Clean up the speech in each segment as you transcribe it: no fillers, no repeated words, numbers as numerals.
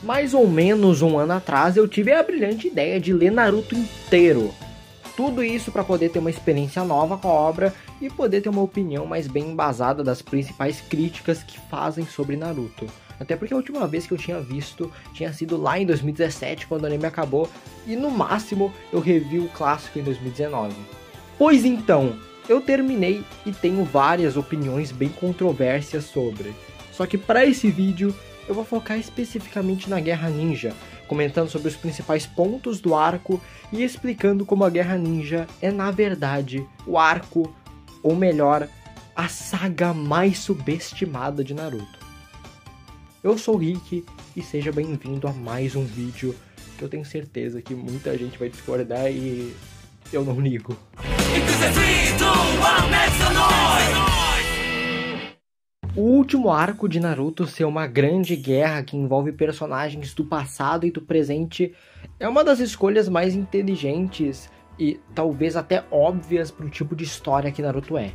Mais ou menos um ano atrás eu tive a brilhante ideia de ler Naruto inteiro. Tudo isso para poder ter uma experiência nova com a obra e poder ter uma opinião mais bem embasada das principais críticas que fazem sobre Naruto. Até porque a última vez que eu tinha visto tinha sido lá em 2017, quando o anime acabou, e no máximo eu revi o clássico em 2019. Pois então, eu terminei e tenho várias opiniões bem controversas sobre. Só que para esse vídeo eu vou focar especificamente na Guerra Ninja, comentando sobre os principais pontos do arco e explicando como a Guerra Ninja é na verdade o arco, ou melhor, a saga mais subestimada de Naruto. Eu sou o Rick e seja bem-vindo a mais um vídeo que eu tenho certeza que muita gente vai discordar e eu não ligo. O último arco de Naruto ser uma grande guerra que envolve personagens do passado e do presente é uma das escolhas mais inteligentes e talvez até óbvias para o tipo de história que Naruto é.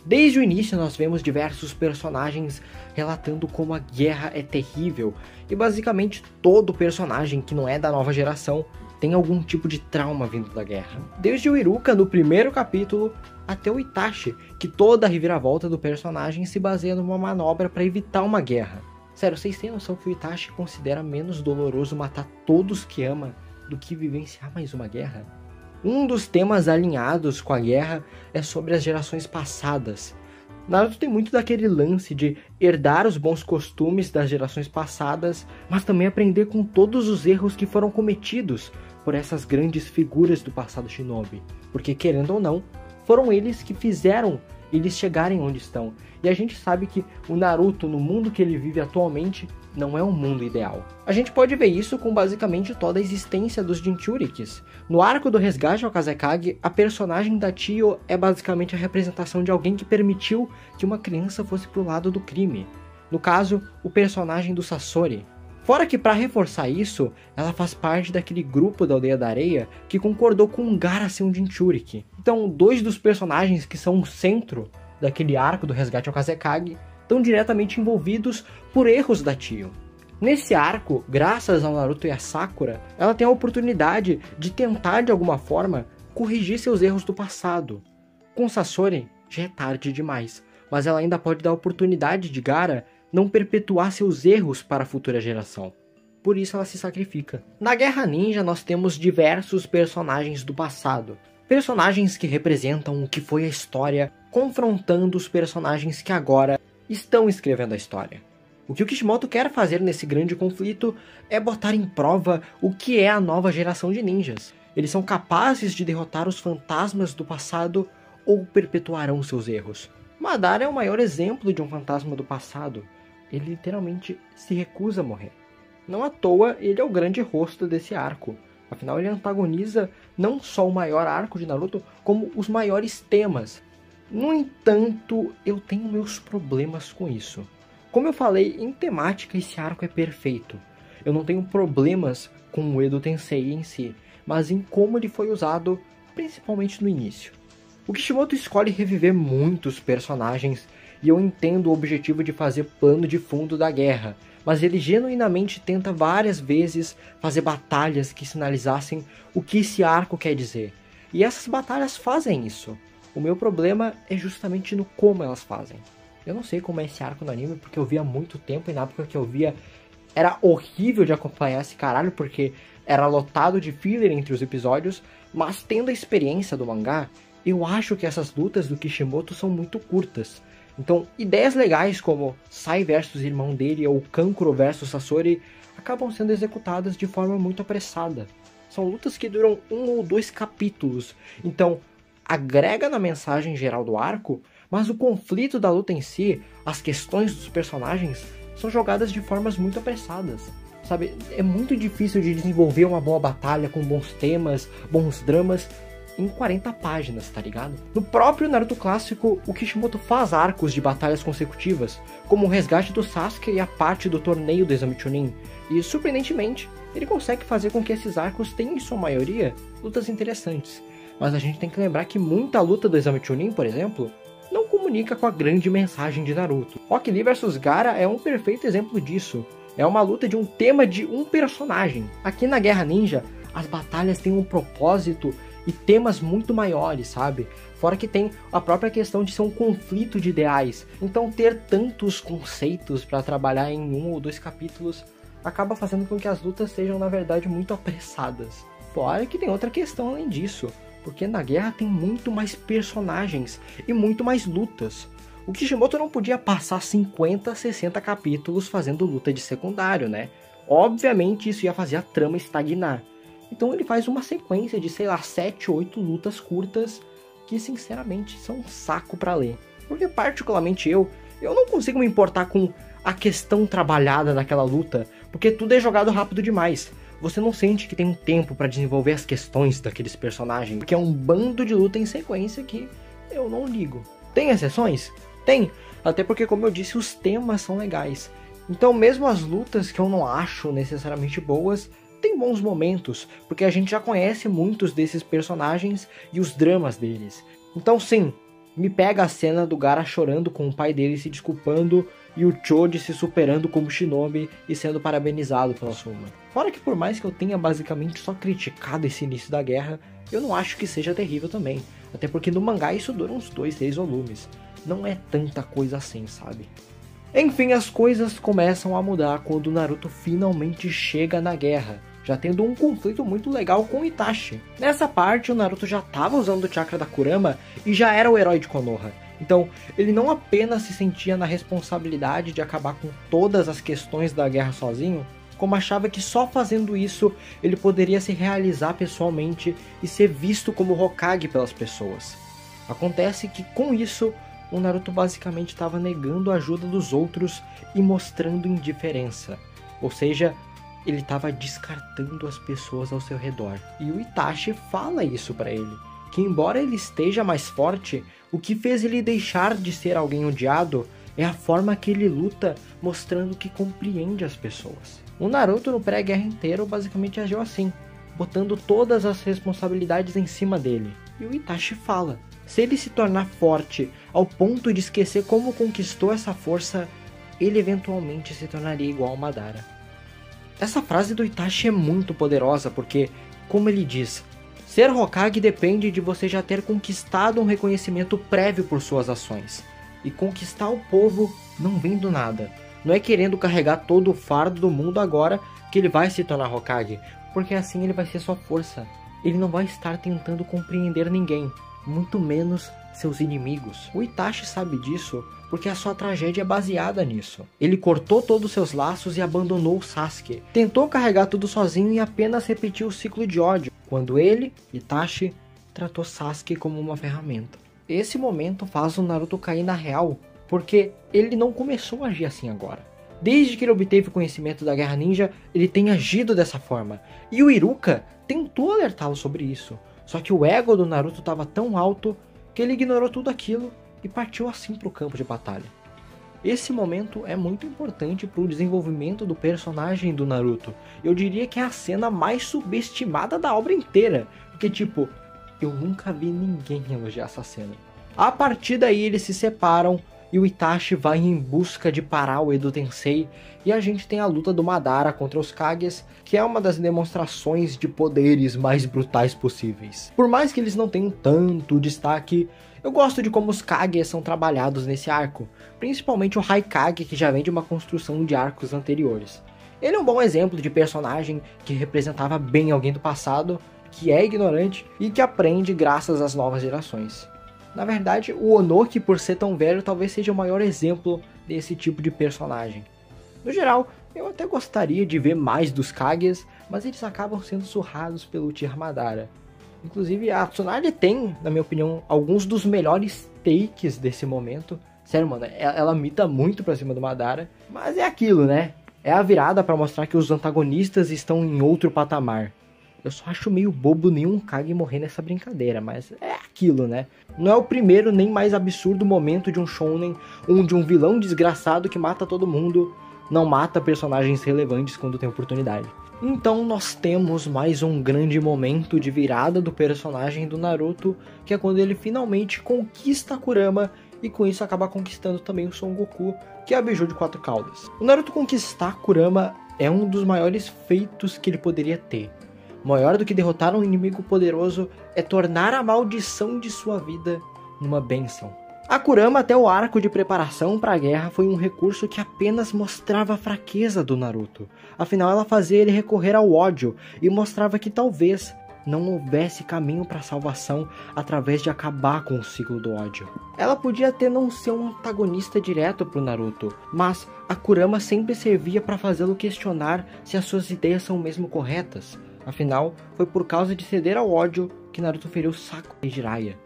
Desde o início nós vemos diversos personagens relatando como a guerra é terrível e basicamente todo personagem que não é da nova geração tem algum tipo de trauma vindo da guerra. Desde o Iruka no primeiro capítulo até o Itachi, que toda a reviravolta do personagem se baseia numa manobra para evitar uma guerra. Sério, vocês têm noção que o Itachi considera menos doloroso matar todos que ama do que vivenciar mais uma guerra? Um dos temas alinhados com a guerra é sobre as gerações passadas. Naruto tem muito daquele lance de herdar os bons costumes das gerações passadas, mas também aprender com todos os erros que foram cometidos por essas grandes figuras do passado shinobi. Porque, querendo ou não, foram eles que fizeram eles chegarem onde estão. E a gente sabe que o Naruto, no mundo que ele vive atualmente, não é um mundo ideal. A gente pode ver isso com basicamente toda a existência dos Jinchurikis. No arco do resgate ao Kazekage, a personagem da Chiyo é basicamente a representação de alguém que permitiu que uma criança fosse pro lado do crime. No caso, o personagem do Sasori. Fora que, para reforçar isso, ela faz parte daquele grupo da Aldeia da Areia que concordou com o Gaara ser um Jinchuriki. Então, dois dos personagens que são o centro daquele arco do resgate ao Kazekage estão diretamente envolvidos por erros da Chiyo. Nesse arco, graças ao Naruto e a Sakura, ela tem a oportunidade de tentar de alguma forma corrigir seus erros do passado. Com Sasori, já é tarde demais, mas ela ainda pode dar a oportunidade de Gaara não perpetuar seus erros para a futura geração. Por isso ela se sacrifica. Na Guerra Ninja nós temos diversos personagens do passado. Personagens que representam o que foi a história, confrontando os personagens que agora estão escrevendo a história. O que o Kishimoto quer fazer nesse grande conflito é botar em prova o que é a nova geração de ninjas. Eles são capazes de derrotar os fantasmas do passado ou perpetuarão seus erros. Madara é o maior exemplo de um fantasma do passado. Ele literalmente se recusa a morrer. Não à toa, ele é o grande rosto desse arco. Afinal, ele antagoniza não só o maior arco de Naruto, como os maiores temas. No entanto, eu tenho meus problemas com isso. Como eu falei, em temática esse arco é perfeito. Eu não tenho problemas com o Edo Tensei em si, mas em como ele foi usado, principalmente no início. O Kishimoto escolhe reviver muitos personagens e eu entendo o objetivo de fazer plano de fundo da guerra, mas ele genuinamente tenta várias vezes fazer batalhas que sinalizassem o que esse arco quer dizer. E essas batalhas fazem isso. O meu problema é justamente no como elas fazem. Eu não sei como é esse arco no anime, porque eu via há muito tempo e na época que eu via era horrível de acompanhar esse caralho, porque era lotado de filler entre os episódios, mas tendo a experiência do mangá, eu acho que essas lutas do Kishimoto são muito curtas. Então, ideias legais como Sai versus irmão dele ou Kankuro versus Sasori acabam sendo executadas de forma muito apressada. São lutas que duram 1 ou 2 capítulos, então agrega na mensagem geral do arco, mas o conflito da luta em si, as questões dos personagens, são jogadas de formas muito apressadas. Sabe, é muito difícil de desenvolver uma boa batalha com bons temas, bons dramas, em 40 páginas, tá ligado? No próprio Naruto clássico, o Kishimoto faz arcos de batalhas consecutivas, como o resgate do Sasuke e a parte do torneio do Exame Chunin, e surpreendentemente, ele consegue fazer com que esses arcos tenham em sua maioria lutas interessantes. Mas a gente tem que lembrar que muita luta do Exame Chunin, por exemplo, não comunica com a grande mensagem de Naruto. Rock Lee vs Gaara é um perfeito exemplo disso. É uma luta de um tema de um personagem. Aqui na Guerra Ninja, as batalhas têm um propósito e temas muito maiores, sabe? Fora que tem a própria questão de ser um conflito de ideais. Então ter tantos conceitos para trabalhar em 1 ou 2 capítulos acaba fazendo com que as lutas sejam, na verdade, muito apressadas. Fora que tem outra questão além disso, porque na guerra tem muito mais personagens e muito mais lutas. O Kishimoto não podia passar 50, 60 capítulos fazendo luta de secundário, né? Obviamente isso ia fazer a trama estagnar. Então ele faz uma sequência de, sei lá, 7, 8 lutas curtas que sinceramente são um saco pra ler. Porque particularmente eu não consigo me importar com a questão trabalhada naquela luta, porque tudo é jogado rápido demais. Você não sente que tem um tempo pra desenvolver as questões daqueles personagens, porque é um bando de luta em sequência que eu não ligo. Tem exceções? Tem, até porque, como eu disse, os temas são legais. Então mesmo as lutas que eu não acho necessariamente boas, tem bons momentos, porque a gente já conhece muitos desses personagens e os dramas deles. Então sim, me pega a cena do Gaara chorando com o pai dele se desculpando e o Choji se superando como Shinobi e sendo parabenizado pela Suma. Fora que por mais que eu tenha basicamente só criticado esse início da guerra, eu não acho que seja terrível também. Até porque no mangá isso dura uns 2, 3 volumes. Não é tanta coisa assim, sabe? Enfim, as coisas começam a mudar quando o Naruto finalmente chega na guerra, já tendo um conflito muito legal com o Itachi. Nessa parte, o Naruto já estava usando o chakra da Kurama e já era o herói de Konoha. Então, ele não apenas se sentia na responsabilidade de acabar com todas as questões da guerra sozinho, como achava que só fazendo isso ele poderia se realizar pessoalmente e ser visto como Hokage pelas pessoas. Acontece que com isso, o Naruto basicamente estava negando a ajuda dos outros e mostrando indiferença. Ou seja, ele estava descartando as pessoas ao seu redor. E o Itachi fala isso para ele, que embora ele esteja mais forte, o que fez ele deixar de ser alguém odiado é a forma que ele luta, mostrando que compreende as pessoas. O Naruto no pré-guerra inteiro basicamente agiu assim, botando todas as responsabilidades em cima dele. E o Itachi fala: se ele se tornar forte ao ponto de esquecer como conquistou essa força, ele eventualmente se tornaria igual ao Madara. Essa frase do Itachi é muito poderosa porque, como ele diz, ser Hokage depende de você já ter conquistado um reconhecimento prévio por suas ações. E conquistar o povo não vem do nada. Não é querendo carregar todo o fardo do mundo agora que ele vai se tornar Hokage, porque assim ele vai ser sua força. Ele não vai estar tentando compreender ninguém, muito menos seus inimigos. O Itachi sabe disso porque a sua tragédia é baseada nisso. Ele cortou todos os seus laços e abandonou o Sasuke. Tentou carregar tudo sozinho e apenas repetiu o ciclo de ódio, quando ele, Itachi, tratou Sasuke como uma ferramenta. Esse momento faz o Naruto cair na real, porque ele não começou a agir assim agora. Desde que ele obteve conhecimento da Guerra Ninja, ele tem agido dessa forma. E o Iruka tentou alertá-lo sobre isso. Só que o ego do Naruto estava tão alto que ele ignorou tudo aquilo e partiu assim para o campo de batalha. Esse momento é muito importante para o desenvolvimento do personagem do Naruto. Eu diria que é a cena mais subestimada da obra inteira. Porque tipo, eu nunca vi ninguém elogiar essa cena. A partir daí eles se separam e o Itachi vai em busca de parar o Edo Tensei. E a gente tem a luta do Madara contra os Kages, que é uma das demonstrações de poderes mais brutais possíveis. Por mais que eles não tenham tanto destaque, eu gosto de como os Kages são trabalhados nesse arco, principalmente o Raikage, que já vem de uma construção de arcos anteriores. Ele é um bom exemplo de personagem que representava bem alguém do passado, que é ignorante e que aprende graças às novas gerações. Na verdade, o Onoki, por ser tão velho, talvez seja o maior exemplo desse tipo de personagem. No geral, eu até gostaria de ver mais dos Kages, mas eles acabam sendo surrados pelo Uchiha Madara. Inclusive, a Tsunade tem, na minha opinião, alguns dos melhores takes desse momento. Sério, mano, ela mita muito pra cima do Madara, mas é aquilo, né? É a virada pra mostrar que os antagonistas estão em outro patamar. Eu só acho meio bobo nenhum Kage morrer nessa brincadeira, mas é aquilo, né? Não é o primeiro nem mais absurdo momento de um shounen, onde um vilão desgraçado que mata todo mundo não mata personagens relevantes quando tem oportunidade. Então nós temos mais um grande momento de virada do personagem do Naruto, que é quando ele finalmente conquista a Kurama e com isso acaba conquistando também o Son Goku, que é a Biju de 4 caudas. O Naruto conquistar Kurama é um dos maiores feitos que ele poderia ter. Maior do que derrotar um inimigo poderoso é tornar a maldição de sua vida numa bênção. A Kurama até o arco de preparação para a guerra foi um recurso que apenas mostrava a fraqueza do Naruto. Afinal, ela fazia ele recorrer ao ódio e mostrava que talvez não houvesse caminho para a salvação através de acabar com o ciclo do ódio. Ela podia até não ser um antagonista direto para o Naruto, mas a Kurama sempre servia para fazê-lo questionar se as suas ideias são mesmo corretas. Afinal, foi por causa de ceder ao ódio que Naruto feriu Sakura e Jiraiya.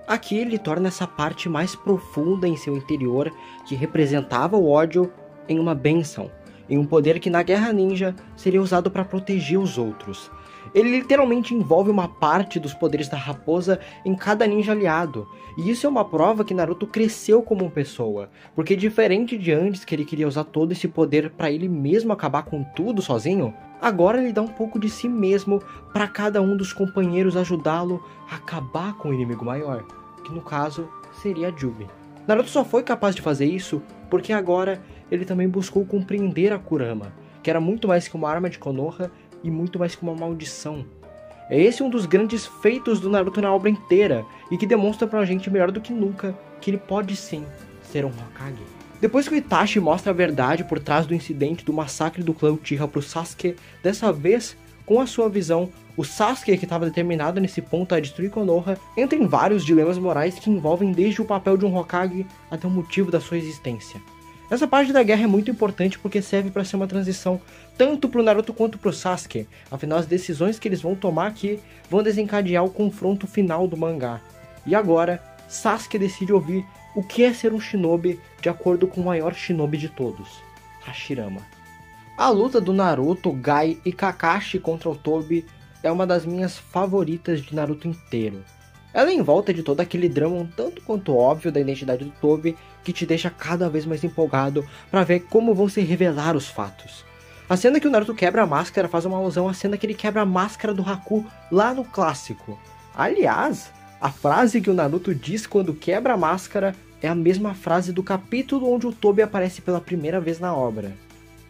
Aqui ele torna essa parte mais profunda em seu interior, que representava o ódio, em uma bênção, em um poder que na Guerra Ninja seria usado para proteger os outros. Ele literalmente envolve uma parte dos poderes da raposa em cada ninja aliado, e isso é uma prova que Naruto cresceu como pessoa, porque diferente de antes que ele queria usar todo esse poder para ele mesmo acabar com tudo sozinho, agora ele dá um pouco de si mesmo para cada um dos companheiros ajudá-lo a acabar com o inimigo maior, que no caso seria a Jubi. Naruto só foi capaz de fazer isso porque agora ele também buscou compreender a Kurama, que era muito mais que uma arma de Konoha e muito mais que uma maldição. É esse um dos grandes feitos do Naruto na obra inteira, e que demonstra pra gente melhor do que nunca que ele pode sim ser um Hokage. Depois que o Itachi mostra a verdade por trás do incidente do massacre do clã Uchiha pro Sasuke, dessa vez, com a sua visão, o Sasuke, que estava determinado nesse ponto a destruir Konoha, entra em vários dilemas morais que envolvem desde o papel de um Hokage até o motivo da sua existência. Essa parte da guerra é muito importante porque serve para ser uma transição tanto para o Naruto quanto para o Sasuke, afinal as decisões que eles vão tomar aqui vão desencadear o confronto final do mangá. E agora, Sasuke decide ouvir o que é ser um shinobi de acordo com o maior shinobi de todos, Hashirama. A luta do Naruto, Gai e Kakashi contra o Tobi é uma das minhas favoritas de Naruto inteiro. Ela é em volta de todo aquele drama um tanto quanto óbvio da identidade do Tobi, que te deixa cada vez mais empolgado para ver como vão se revelar os fatos. A cena que o Naruto quebra a máscara faz uma alusão à cena que ele quebra a máscara do Haku lá no clássico. Aliás, a frase que o Naruto diz quando quebra a máscara é a mesma frase do capítulo onde o Tobi aparece pela primeira vez na obra.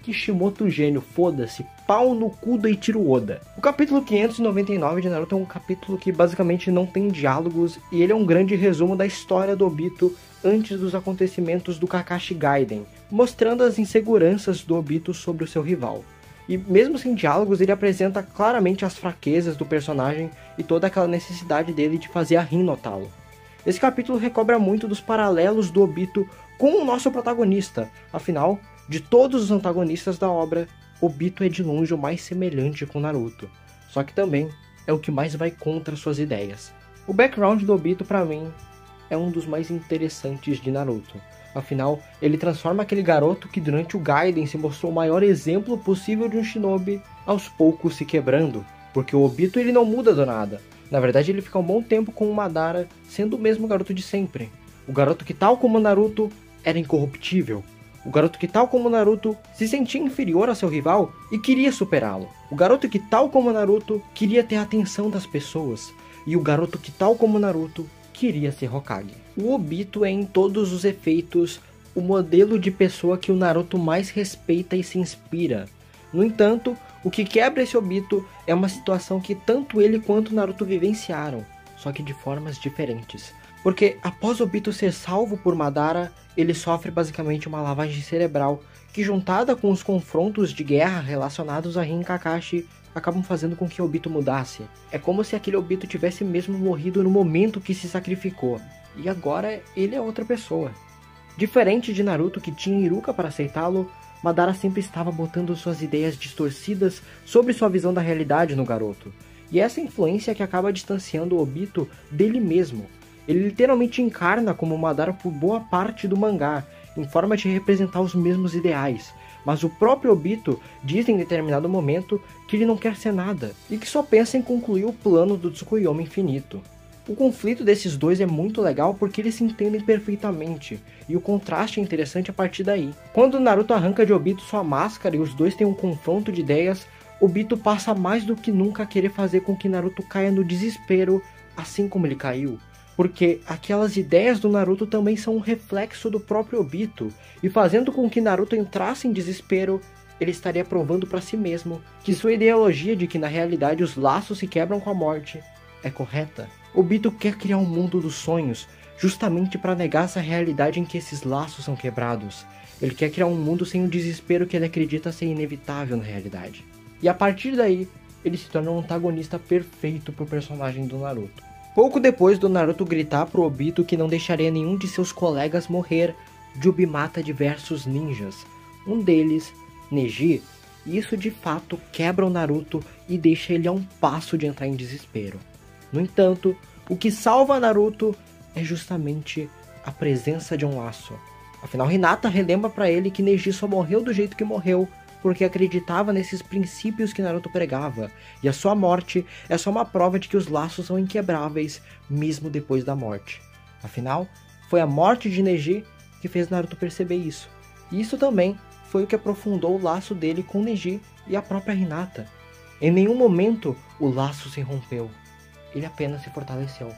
Kishimoto gênio, foda-se, pau no cu do Eiichiro Oda. O capítulo 599 de Naruto é um capítulo que basicamente não tem diálogos e ele é um grande resumo da história do Obito antes dos acontecimentos do Kakashi Gaiden, mostrando as inseguranças do Obito sobre o seu rival. E mesmo sem diálogos, ele apresenta claramente as fraquezas do personagem e toda aquela necessidade dele de fazer a Rin notá-lo. Esse capítulo recobra muito dos paralelos do Obito com o nosso protagonista, afinal, de todos os antagonistas da obra, Obito é de longe o mais semelhante com Naruto, só que também é o que mais vai contra suas ideias. O background do Obito, pra mim, é um dos mais interessantes de Naruto. Afinal, ele transforma aquele garoto que durante o Gaiden se mostrou o maior exemplo possível de um shinobi, aos poucos se quebrando, porque o Obito ele não muda do nada. Na verdade, ele fica um bom tempo com o Madara, sendo o mesmo garoto de sempre. O garoto que, tal como Naruto, era incorruptível. O garoto que, tal como Naruto, se sentia inferior a seu rival e queria superá-lo. O garoto que, tal como Naruto, queria ter a atenção das pessoas. E o garoto que, tal como Naruto, queria ser Hokage. O Obito é, em todos os efeitos, o modelo de pessoa que o Naruto mais respeita e se inspira. No entanto, o que quebra esse Obito é uma situação que tanto ele quanto Naruto vivenciaram, só que de formas diferentes. Porque após Obito ser salvo por Madara, ele sofre basicamente uma lavagem cerebral, que juntada com os confrontos de guerra relacionados a Rin e Kakashi, acabam fazendo com que Obito mudasse. É como se aquele Obito tivesse mesmo morrido no momento que se sacrificou, e agora ele é outra pessoa. Diferente de Naruto, que tinha Iruka para aceitá-lo, Madara sempre estava botando suas ideias distorcidas sobre sua visão da realidade no garoto. E essa influência que acaba distanciando o Obito dele mesmo. Ele literalmente encarna como Madara por boa parte do mangá, em forma de representar os mesmos ideais. Mas o próprio Obito diz em determinado momento que ele não quer ser nada, e que só pensa em concluir o plano do Tsukuyomi infinito. O conflito desses dois é muito legal porque eles se entendem perfeitamente, e o contraste é interessante a partir daí. Quando Naruto arranca de Obito sua máscara e os dois têm um confronto de ideias, Obito passa mais do que nunca a querer fazer com que Naruto caia no desespero, assim como ele caiu. porque aquelas ideias do Naruto também são um reflexo do próprio Obito, e fazendo com que Naruto entrasse em desespero, ele estaria provando para si mesmo que sua ideologia de que na realidade os laços se quebram com a morte é correta. Obito quer criar um mundo dos sonhos, justamente para negar essa realidade em que esses laços são quebrados. Ele quer criar um mundo sem o desespero que ele acredita ser inevitável na realidade. E a partir daí, ele se torna um antagonista perfeito pro personagem do Naruto. Pouco depois do Naruto gritar pro Obito que não deixaria nenhum de seus colegas morrer, Jubi mata diversos ninjas. Um deles, Neji, e isso de fato quebra o Naruto e deixa ele a um passo de entrar em desespero. No entanto, o que salva Naruto é justamente a presença de um laço. Afinal, Hinata relembra para ele que Neji só morreu do jeito que morreu porque acreditava nesses princípios que Naruto pregava, e a sua morte é só uma prova de que os laços são inquebráveis mesmo depois da morte. Afinal, foi a morte de Neji que fez Naruto perceber isso. E isso também foi o que aprofundou o laço dele com Neji e a própria Hinata. Em nenhum momento o laço se rompeu, ele apenas se fortaleceu.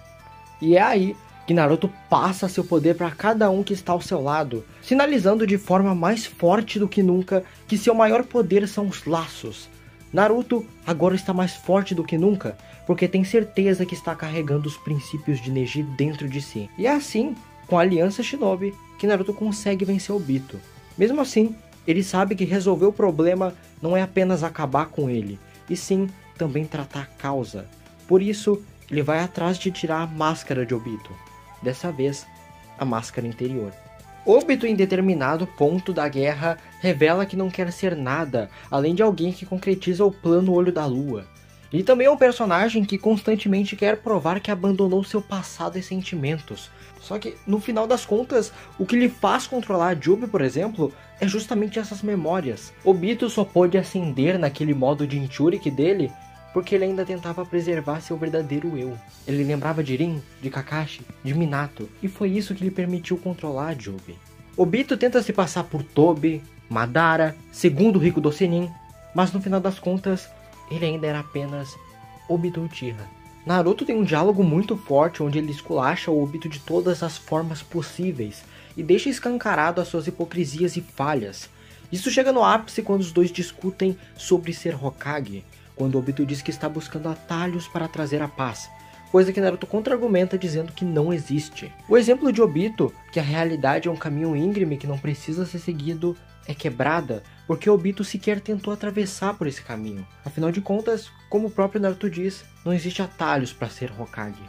E é aí que Naruto passa seu poder para cada um que está ao seu lado, sinalizando de forma mais forte do que nunca que seu maior poder são os laços. Naruto agora está mais forte do que nunca, porque tem certeza que está carregando os princípios de Neji dentro de si. E é assim, com a Aliança Shinobi, que Naruto consegue vencer Obito. Mesmo assim, ele sabe que resolver o problema não é apenas acabar com ele, e sim também tratar a causa. Por isso, ele vai atrás de tirar a máscara de Obito. Dessa vez, a máscara interior. Obito, em determinado ponto da guerra, revela que não quer ser nada, além de alguém que concretiza o plano Olho da Lua. Ele também é um personagem que constantemente quer provar que abandonou seu passado e sentimentos. Só que, no final das contas, o que lhe faz controlar a Jubi, por exemplo, é justamente essas memórias. Obito só pôde ascender naquele modo Jinchuriki dele porque ele ainda tentava preservar seu verdadeiro eu. Ele lembrava de Rin, de Kakashi, de Minato, e foi isso que lhe permitiu controlar a Jubi. Obito tenta se passar por Tobi, Madara, segundo Riku do Sennin, mas no final das contas, ele ainda era apenas Obito Uchiha. Naruto tem um diálogo muito forte onde ele esculacha o Obito de todas as formas possíveis e deixa escancarado as suas hipocrisias e falhas. Isso chega no ápice quando os dois discutem sobre ser Hokage, quando Obito diz que está buscando atalhos para trazer a paz, coisa que Naruto contra-argumenta dizendo que não existe. O exemplo de Obito, que a realidade é um caminho íngreme que não precisa ser seguido, é quebrada, porque Obito sequer tentou atravessar por esse caminho. Afinal de contas, como o próprio Naruto diz, não existe atalhos para ser Hokage.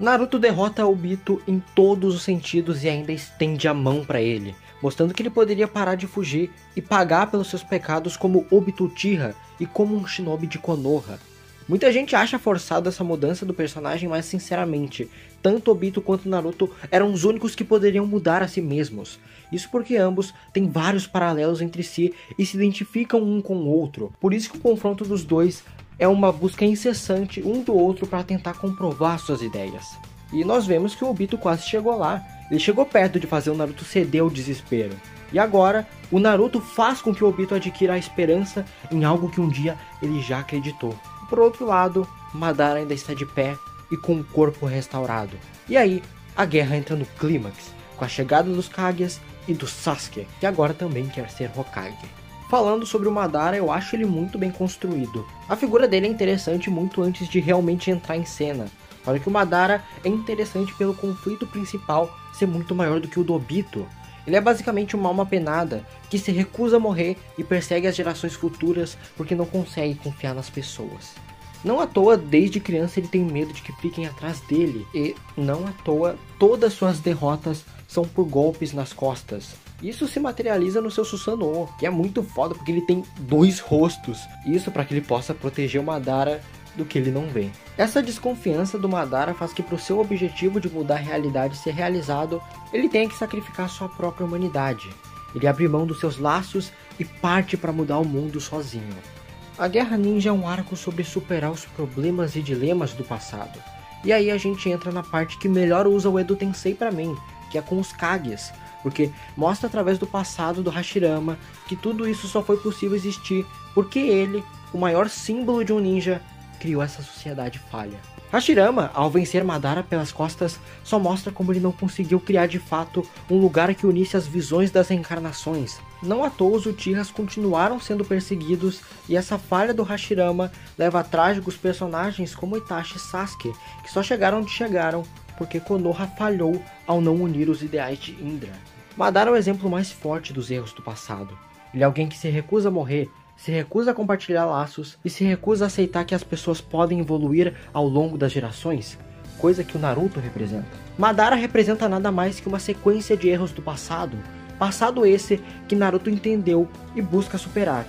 Naruto derrota Obito em todos os sentidos e ainda estende a mão para ele, mostrando que ele poderia parar de fugir e pagar pelos seus pecados como Obito Uchiha e como um shinobi de Konoha. Muita gente acha forçada essa mudança do personagem, mas sinceramente, tanto Obito quanto Naruto eram os únicos que poderiam mudar a si mesmos. Isso porque ambos têm vários paralelos entre si e se identificam um com o outro. Por isso que o confronto dos dois é uma busca incessante um do outro para tentar comprovar suas ideias. E nós vemos que o Obito quase chegou lá. Ele chegou perto de fazer o Naruto ceder ao desespero. E agora, o Naruto faz com que o Obito adquira a esperança em algo que um dia ele já acreditou. Por outro lado, Madara ainda está de pé e com o corpo restaurado. E aí, a guerra entra no clímax, com a chegada dos Kages e do Sasuke, que agora também quer ser Hokage. Falando sobre o Madara, eu acho ele muito bem construído. A figura dele é interessante muito antes de realmente entrar em cena. Olha que o Madara é interessante pelo conflito principal ser muito maior do que o do Obito. Ele é basicamente uma alma penada que se recusa a morrer e persegue as gerações futuras porque não consegue confiar nas pessoas. Não à toa, desde criança ele tem medo de que fiquem atrás dele, e não à toa, todas suas derrotas são por golpes nas costas. Isso se materializa no seu Susanoo, que é muito foda porque ele tem 2 rostos. Isso para que ele possa proteger o Madara do que ele não vê. Essa desconfiança do Madara faz que, para o seu objetivo de mudar a realidade ser realizado, ele tenha que sacrificar sua própria humanidade. Ele abre mão dos seus laços e parte para mudar o mundo sozinho. A Guerra Ninja é um arco sobre superar os problemas e dilemas do passado. E aí a gente entra na parte que melhor usa o Edo Tensei para mim, que é com os Kages, porque mostra através do passado do Hashirama que tudo isso só foi possível existir porque ele, o maior símbolo de um ninja, criou essa sociedade falha. Hashirama, ao vencer Madara pelas costas, só mostra como ele não conseguiu criar de fato um lugar que unisse as visões das reencarnações. Não à toa os Uchihas continuaram sendo perseguidos, e essa falha do Hashirama leva a trágicos personagens como Itachi e Sasuke, que só chegaram onde chegaram porque Konoha falhou ao não unir os ideais de Indra. Madara é o exemplo mais forte dos erros do passado. Ele é alguém que se recusa a morrer, se recusa a compartilhar laços e se recusa a aceitar que as pessoas podem evoluir ao longo das gerações, coisa que o Naruto representa. Madara representa nada mais que uma sequência de erros do passado, passado esse que Naruto entendeu e busca superar.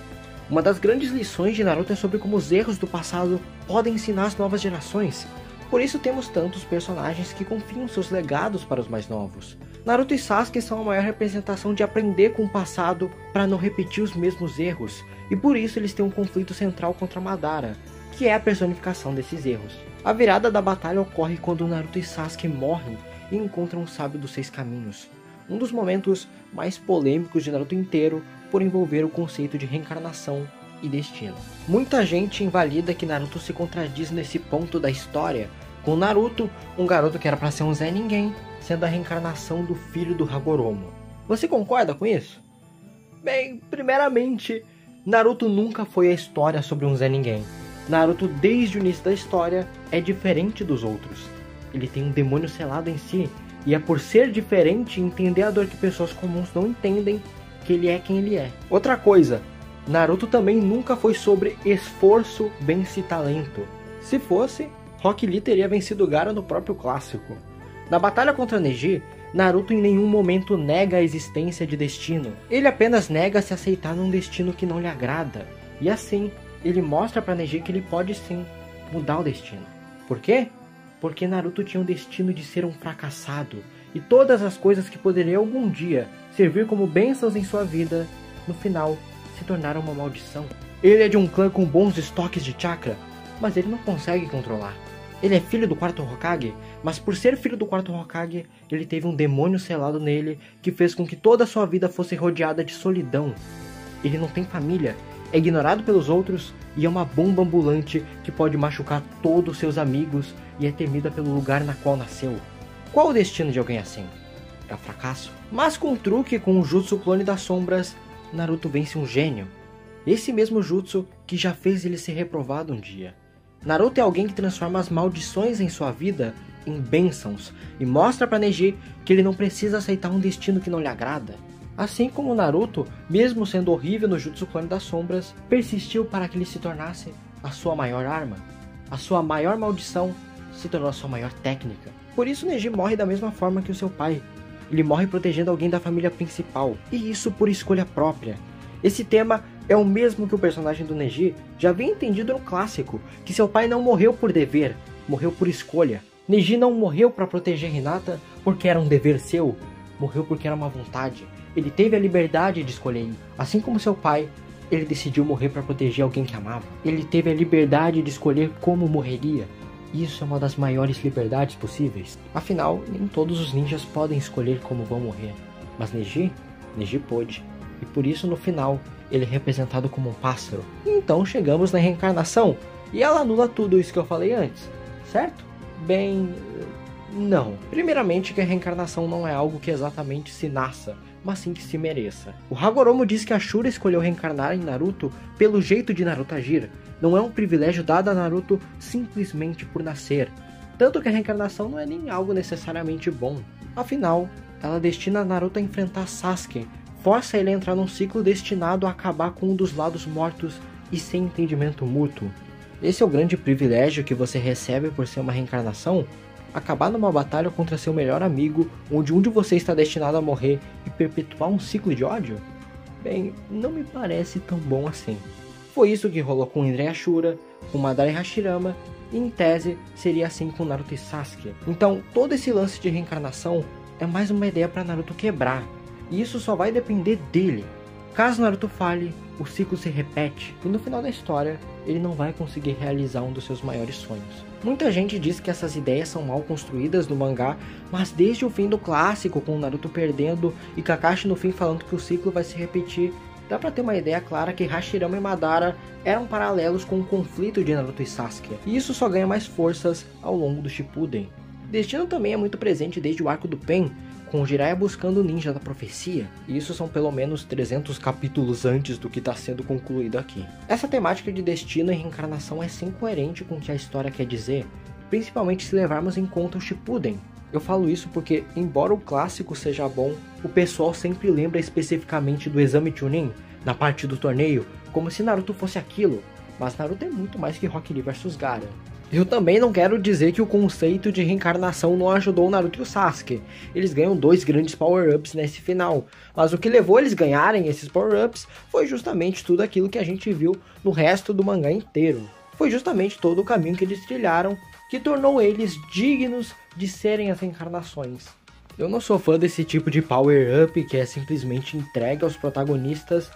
Uma das grandes lições de Naruto é sobre como os erros do passado podem ensinar as novas gerações. Por isso temos tantos personagens que confiam seus legados para os mais novos. Naruto e Sasuke são a maior representação de aprender com o passado para não repetir os mesmos erros, e por isso eles têm um conflito central contra Madara, que é a personificação desses erros. A virada da batalha ocorre quando Naruto e Sasuke morrem e encontram o Sábio dos Seis Caminhos, um dos momentos mais polêmicos de Naruto inteiro por envolver o conceito de reencarnação e destino. Muita gente invalida que Naruto se contradiz nesse ponto da história, com Naruto, um garoto que era para ser um Zé Ninguém, sendo a reencarnação do filho do Hagoromo. Você concorda com isso? Bem, primeiramente, Naruto nunca foi a história sobre um Zé Ninguém. Naruto, desde o início da história, é diferente dos outros. Ele tem um demônio selado em si, e é por ser diferente e entender a dor que pessoas comuns não entendem que ele é quem ele é. Outra coisa, Naruto também nunca foi sobre esforço, bem-se talento. Se fosse, Rock Lee teria vencido Gaara no próprio clássico. Na batalha contra Neji, Naruto em nenhum momento nega a existência de destino. Ele apenas nega se aceitar num destino que não lhe agrada. E assim, ele mostra para Neji que ele pode sim mudar o destino. Por quê? Porque Naruto tinha um destino de ser um fracassado. E todas as coisas que poderiam algum dia servir como bênçãos em sua vida, no final, se tornaram uma maldição. Ele é de um clã com bons estoques de chakra, mas ele não consegue controlar. Ele é filho do quarto Hokage, mas por ser filho do quarto Hokage, ele teve um demônio selado nele que fez com que toda a sua vida fosse rodeada de solidão. Ele não tem família, é ignorado pelos outros e é uma bomba ambulante que pode machucar todos os seus amigos e é temida pelo lugar na qual nasceu. Qual o destino de alguém assim? É o fracasso. Mas com um truque com o Jutsu Clone das Sombras, Naruto vence um gênio. Esse mesmo Jutsu que já fez ele ser reprovado um dia. Naruto é alguém que transforma as maldições em sua vida em bênçãos e mostra para Neji que ele não precisa aceitar um destino que não lhe agrada. Assim como Naruto, mesmo sendo horrível no Jutsu Clone das Sombras, persistiu para que ele se tornasse a sua maior arma. A sua maior maldição se tornou a sua maior técnica. Por isso Neji morre da mesma forma que o seu pai. Ele morre protegendo alguém da família principal, e isso por escolha própria. Esse tema é o mesmo que o personagem do Neji já havia entendido no clássico, que seu pai não morreu por dever, morreu por escolha. Neji não morreu para proteger Hinata porque era um dever seu, morreu porque era uma vontade. Ele teve a liberdade de escolher. Assim como seu pai, ele decidiu morrer para proteger alguém que amava. Ele teve a liberdade de escolher como morreria. Isso é uma das maiores liberdades possíveis. Afinal, nem todos os ninjas podem escolher como vão morrer. Mas Neji pôde. E por isso no final, ele é representado como um pássaro. Então chegamos na reencarnação. E ela anula tudo isso que eu falei antes, certo? Bem, não. Primeiramente que a reencarnação não é algo que exatamente se nasça, mas sim que se mereça. O Hagoromo diz que a Shura escolheu reencarnar em Naruto pelo jeito de Naruto agir. Não é um privilégio dado a Naruto simplesmente por nascer. Tanto que a reencarnação não é nem algo necessariamente bom. Afinal, ela destina Naruto a enfrentar Sasuke, força ele a entrar num ciclo destinado a acabar com um dos lados mortos e sem entendimento mútuo. Esse é o grande privilégio que você recebe por ser uma reencarnação? Acabar numa batalha contra seu melhor amigo, onde um de vocês está destinado a morrer e perpetuar um ciclo de ódio? Bem, não me parece tão bom assim. Foi isso que rolou com Indra e Ashura, com Madara e Hashirama, e em tese seria assim com Naruto e Sasuke. Então todo esse lance de reencarnação é mais uma ideia para Naruto quebrar, e isso só vai depender dele. Caso Naruto falhe, o ciclo se repete, e no final da história, ele não vai conseguir realizar um dos seus maiores sonhos. Muita gente diz que essas ideias são mal construídas no mangá, mas desde o fim do clássico, com Naruto perdendo e Kakashi no fim falando que o ciclo vai se repetir, dá pra ter uma ideia clara que Hashirama e Madara eram paralelos com o conflito de Naruto e Sasuke, e isso só ganha mais forças ao longo do Shippuden. Destino também é muito presente desde o arco do Pen, com o Jiraiya buscando o ninja da profecia, e isso são pelo menos 300 capítulos antes do que está sendo concluído aqui. Essa temática de destino e reencarnação é sim coerente com o que a história quer dizer, principalmente se levarmos em conta o Shippuden. Eu falo isso porque, embora o clássico seja bom, o pessoal sempre lembra especificamente do exame Chunin, na parte do torneio, como se Naruto fosse aquilo, mas Naruto é muito mais que Rock Lee vs Gaara. Eu também não quero dizer que o conceito de reencarnação não ajudou o Naruto e o Sasuke. Eles ganham 2 grandes power-ups nesse final, mas o que levou eles ganharem esses power-ups foi justamente tudo aquilo que a gente viu no resto do mangá inteiro. Foi justamente todo o caminho que eles trilharam que tornou eles dignos de serem as reencarnações. Eu não sou fã desse tipo de power-up que é simplesmente entregue aos protagonistas,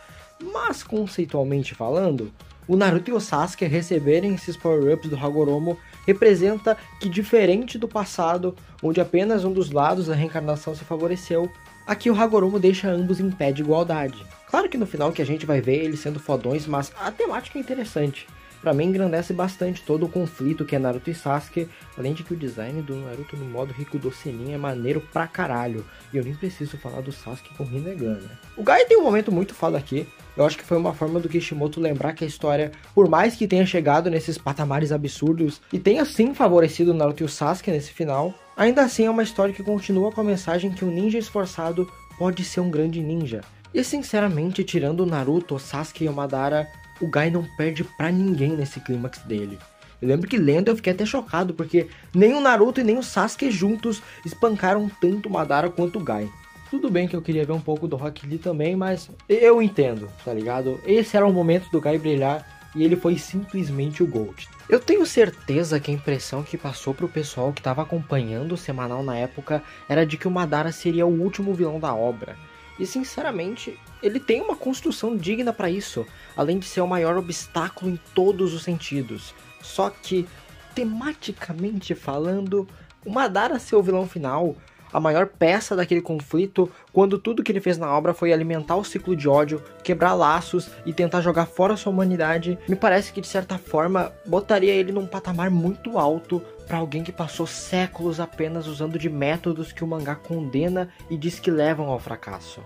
mas conceitualmente falando, o Naruto e o Sasuke receberem esses power-ups do Hagoromo representa que, diferente do passado, onde apenas um dos lados da reencarnação se favoreceu, aqui o Hagoromo deixa ambos em pé de igualdade. Claro que no final que a gente vai ver eles sendo fodões, mas a temática é interessante. Pra mim engrandece bastante todo o conflito que é Naruto e Sasuke, além de que o design do Naruto no modo Rikudo Senin é maneiro pra caralho, e eu nem preciso falar do Sasuke com Rinnegan, né? O Gai tem um momento muito foda aqui, eu acho que foi uma forma do Kishimoto lembrar que a história, por mais que tenha chegado nesses patamares absurdos, e tenha sim favorecido o Naruto e o Sasuke nesse final, ainda assim é uma história que continua com a mensagem que um ninja esforçado pode ser um grande ninja. E sinceramente, tirando o Naruto, o Sasuke e o Madara, o Gai não perde pra ninguém nesse clímax dele. Eu lembro que lendo eu fiquei até chocado, porque nem o Naruto e nem o Sasuke juntos espancaram tanto o Madara quanto o Gai. Tudo bem que eu queria ver um pouco do Rock Lee também, mas eu entendo, tá ligado? Esse era o momento do Gai brilhar e ele foi simplesmente o GOAT. Eu tenho certeza que a impressão que passou pro pessoal que estava acompanhando o semanal na época era de que o Madara seria o último vilão da obra. E sinceramente, ele tem uma construção digna para isso, além de ser o maior obstáculo em todos os sentidos. Só que, tematicamente falando, o Madara ser o vilão final, a maior peça daquele conflito, quando tudo que ele fez na obra foi alimentar o ciclo de ódio, quebrar laços e tentar jogar fora sua humanidade, me parece que de certa forma botaria ele num patamar muito alto para alguém que passou séculos apenas usando de métodos que o mangá condena e diz que levam ao fracasso.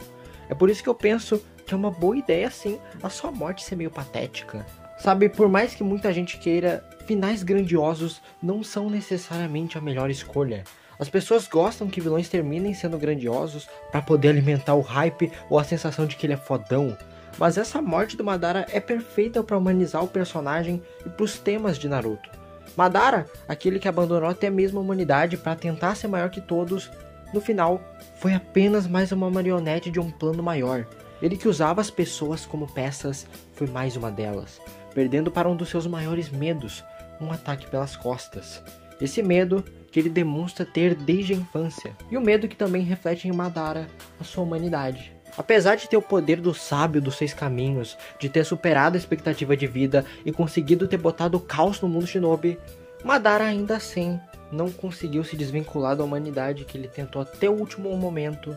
É por isso que eu penso que é uma boa ideia sim a sua morte ser meio patética. Sabe, por mais que muita gente queira, finais grandiosos não são necessariamente a melhor escolha. As pessoas gostam que vilões terminem sendo grandiosos para poder alimentar o hype ou a sensação de que ele é fodão. Mas essa morte do Madara é perfeita para humanizar o personagem e para os temas de Naruto. Madara, aquele que abandonou até mesmo a humanidade para tentar ser maior que todos, no final foi apenas mais uma marionete de um plano maior. Ele que usava as pessoas como peças foi mais uma delas, perdendo para um dos seus maiores medos, um ataque pelas costas. Esse medo que ele demonstra ter desde a infância, e o medo que também reflete em Madara a sua humanidade. Apesar de ter o poder do sábio dos 6 caminhos, de ter superado a expectativa de vida e conseguido ter botado o caos no mundo shinobi, Madara ainda assim não conseguiu se desvincular da humanidade que ele tentou até o último momento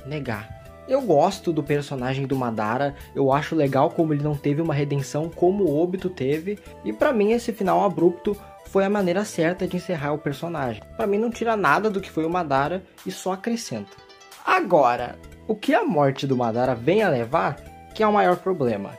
negar. Eu gosto do personagem do Madara, eu acho legal como ele não teve uma redenção como o Obito teve, e pra mim esse final abrupto foi a maneira certa de encerrar o personagem. Pra mim não tira nada do que foi o Madara e só acrescenta. Agora, o que a morte do Madara vem a levar, que é o maior problema.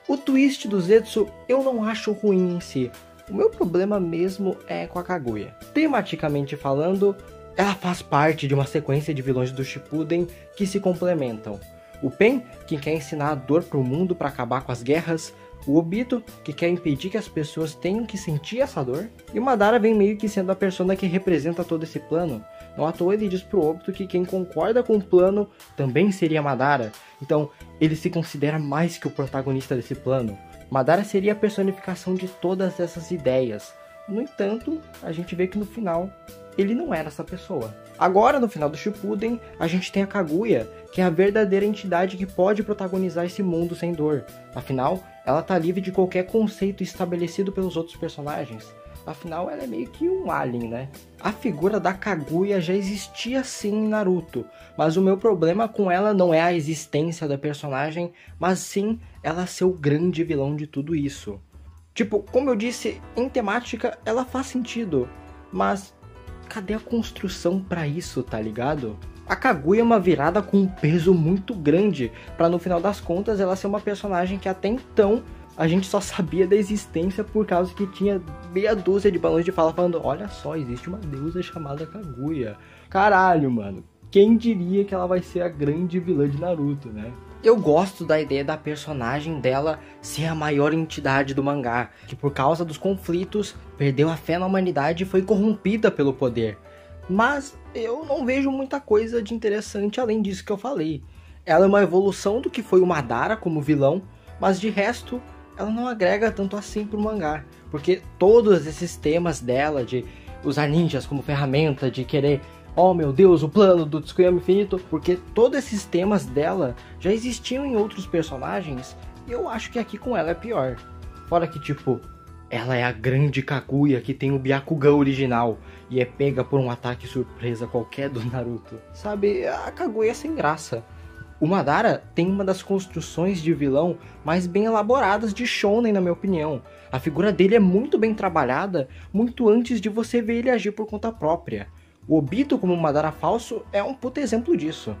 O twist do Zetsu eu não acho ruim em si. O meu problema mesmo é com a Kaguya. Tematicamente falando, ela faz parte de uma sequência de vilões do Shippuden que se complementam. O Pen, que quer ensinar a dor pro mundo para acabar com as guerras. O Obito, que quer impedir que as pessoas tenham que sentir essa dor. E o Madara vem meio que sendo a persona que representa todo esse plano. Não à toa ele diz pro Obito que quem concorda com o plano também seria Madara. Então ele se considera mais que o protagonista desse plano. Madara seria a personificação de todas essas ideias. No entanto, a gente vê que no final ele não era essa pessoa. Agora, no final do Shippuden, a gente tem a Kaguya, que é a verdadeira entidade que pode protagonizar esse mundo sem dor. Afinal, ela tá livre de qualquer conceito estabelecido pelos outros personagens. Afinal, ela é meio que um alien, né? A figura da Kaguya já existia sim em Naruto, mas o meu problema com ela não é a existência da personagem, mas sim ela ser o grande vilão de tudo isso. Tipo, como eu disse, em temática ela faz sentido, mas cadê a construção pra isso, tá ligado? A Kaguya é uma virada com um peso muito grande, pra no final das contas ela ser uma personagem que até então a gente só sabia da existência por causa que tinha meia dúzia de balões de fala falando: olha só, existe uma deusa chamada Kaguya. Caralho, mano. Quem diria que ela vai ser a grande vilã de Naruto, né? Eu gosto da ideia da personagem dela ser a maior entidade do mangá, que por causa dos conflitos perdeu a fé na humanidade e foi corrompida pelo poder. Mas eu não vejo muita coisa de interessante além disso que eu falei. Ela é uma evolução do que foi o Madara como vilão, mas de resto ela não agrega tanto assim pro mangá, porque todos esses temas dela de usar ninjas como ferramenta, de querer, oh meu Deus, o plano do Tsukuyomi Infinito, porque todos esses temas dela já existiam em outros personagens, e eu acho que aqui com ela é pior. Fora que, tipo, ela é a grande Kaguya que tem o Byakugan original e é pega por um ataque surpresa qualquer do Naruto. Sabe, a Kaguya é sem graça. O Madara tem uma das construções de vilão mais bem elaboradas de Shonen, na minha opinião. A figura dele é muito bem trabalhada, muito antes de você ver ele agir por conta própria. O Obito como Madara falso é um puto exemplo disso.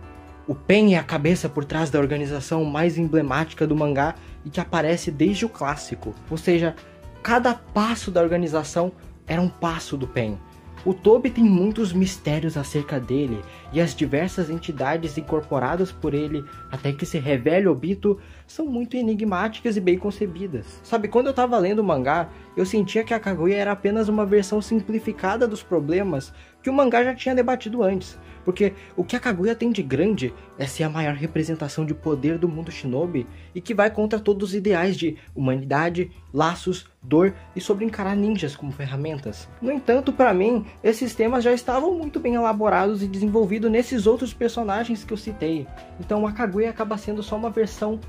O Pen é a cabeça por trás da organização mais emblemática do mangá e que aparece desde o clássico. Ou seja, cada passo da organização era um passo do Pen. O Tobi tem muitos mistérios acerca dele, e as diversas entidades incorporadas por ele até que se revele Obito são muito enigmáticas e bem concebidas. Sabe, quando eu tava lendo o mangá, eu sentia que a Kaguya era apenas uma versão simplificada dos problemas que o mangá já tinha debatido antes, porque o que a Kaguya tem de grande é ser a maior representação de poder do mundo shinobi e que vai contra todos os ideais de humanidade, laços, dor e sobre encarar ninjas como ferramentas. No entanto, para mim, esses temas já estavam muito bem elaborados e desenvolvidos nesses outros personagens que eu citei. Então a Kaguya acaba sendo só uma versão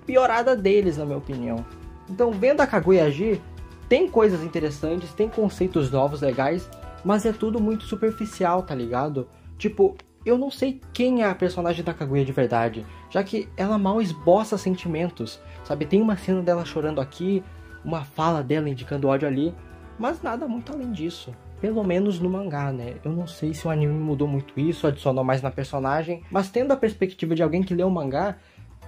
piorada deles, na minha opinião. Então, vendo a Kaguya agir, tem coisas interessantes, tem conceitos novos legais, mas é tudo muito superficial, tá ligado? Tipo, eu não sei quem é a personagem da Kaguya de verdade, já que ela mal esboça sentimentos, sabe? Tem uma cena dela chorando aqui, uma fala dela indicando ódio ali, mas nada muito além disso. Pelo menos no mangá, né? Eu não sei se o anime mudou muito isso, adicionou mais na personagem, mas tendo a perspectiva de alguém que lê o mangá,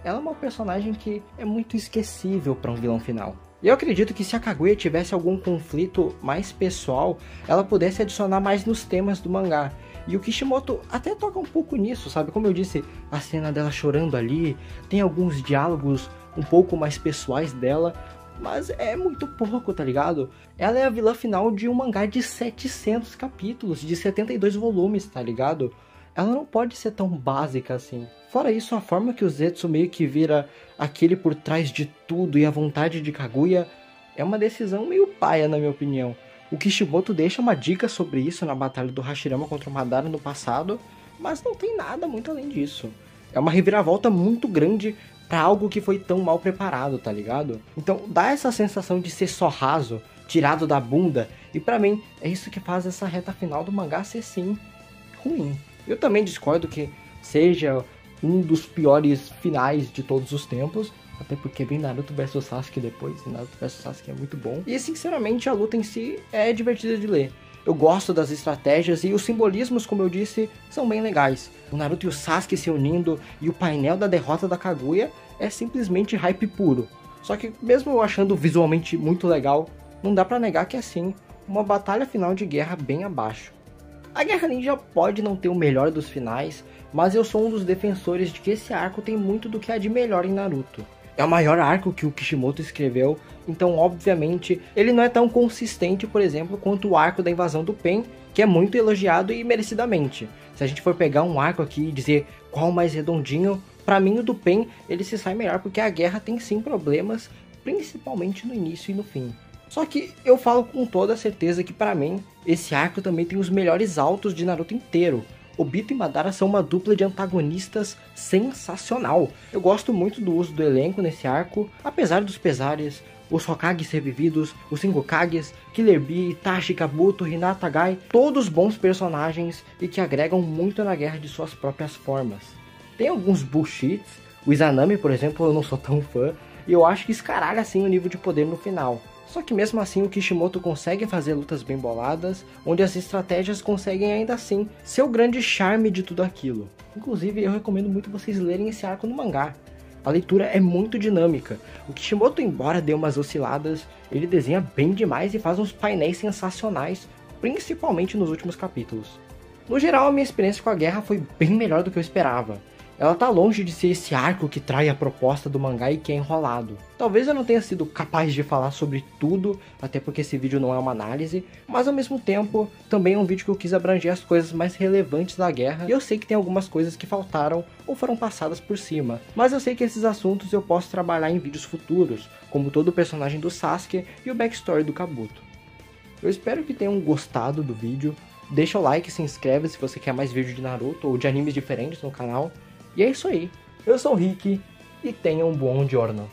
ela é uma personagem que é muito esquecível para um vilão final. E eu acredito que se a Kaguya tivesse algum conflito mais pessoal, ela pudesse adicionar mais nos temas do mangá. E o Kishimoto até toca um pouco nisso, sabe? Como eu disse, a cena dela chorando ali, tem alguns diálogos um pouco mais pessoais dela, mas é muito pouco, tá ligado? Ela é a vilã final de um mangá de 700 capítulos, de 72 volumes, tá ligado? Ela não pode ser tão básica assim. Fora isso, a forma que o Zetsu meio que vira aquele por trás de tudo e a vontade de Kaguya é uma decisão meio paia, na minha opinião. O Kishimoto deixa uma dica sobre isso na batalha do Hashirama contra o Madara no passado, mas não tem nada muito além disso. É uma reviravolta muito grande pra algo que foi tão mal preparado, tá ligado? Então dá essa sensação de ser só raso, tirado da bunda, e pra mim é isso que faz essa reta final do mangá ser sim ruim. Eu também discordo que seja um dos piores finais de todos os tempos, até porque vem Naruto vs Sasuke depois, e Naruto vs Sasuke é muito bom. E sinceramente a luta em si é divertida de ler. Eu gosto das estratégias e os simbolismos, como eu disse, são bem legais. O Naruto e o Sasuke se unindo e o painel da derrota da Kaguya é simplesmente hype puro. Só que mesmo eu achando visualmente muito legal, não dá pra negar que é sim uma batalha final de guerra bem abaixo. A Guerra Ninja pode não ter o melhor dos finais, mas eu sou um dos defensores de que esse arco tem muito do que há de melhor em Naruto. É o maior arco que o Kishimoto escreveu, então obviamente ele não é tão consistente, por exemplo, quanto o arco da invasão do Pen, que é muito elogiado e merecidamente. Se a gente for pegar um arco aqui e dizer qual mais redondinho, pra mim o do Pen ele se sai melhor porque a guerra tem sim problemas, principalmente no início e no fim. Só que eu falo com toda certeza que pra mim, esse arco também tem os melhores altos de Naruto inteiro. Obito e Madara são uma dupla de antagonistas sensacional. Eu gosto muito do uso do elenco nesse arco, apesar dos pesares. os Hokages revividos, os 5 Kages, Killer Bee, Itachi, Kabuto, Hinata, Gai, todos bons personagens e que agregam muito na guerra de suas próprias formas. Tem alguns bullshits, o Izanami, por exemplo, eu não sou tão fã, e eu acho que escaralha assim o nível de poder no final. Só que mesmo assim o Kishimoto consegue fazer lutas bem boladas, onde as estratégias conseguem ainda assim ser o grande charme de tudo aquilo. Inclusive eu recomendo muito vocês lerem esse arco no mangá. A leitura é muito dinâmica. O Kishimoto, embora dê umas osciladas, ele desenha bem demais e faz uns painéis sensacionais, principalmente nos últimos capítulos. No geral, a minha experiência com a guerra foi bem melhor do que eu esperava. Ela tá longe de ser esse arco que trai a proposta do mangá e que é enrolado. Talvez eu não tenha sido capaz de falar sobre tudo, até porque esse vídeo não é uma análise, mas ao mesmo tempo, também é um vídeo que eu quis abranger as coisas mais relevantes da guerra, e eu sei que tem algumas coisas que faltaram ou foram passadas por cima, mas eu sei que esses assuntos eu posso trabalhar em vídeos futuros, como todo o personagem do Sasuke e o backstory do Kabuto. Eu espero que tenham gostado do vídeo, deixa o like, se inscreve se você quer mais vídeo de Naruto ou de animes diferentes no canal. E é isso aí, eu sou o Rick e tenha um bom giorno.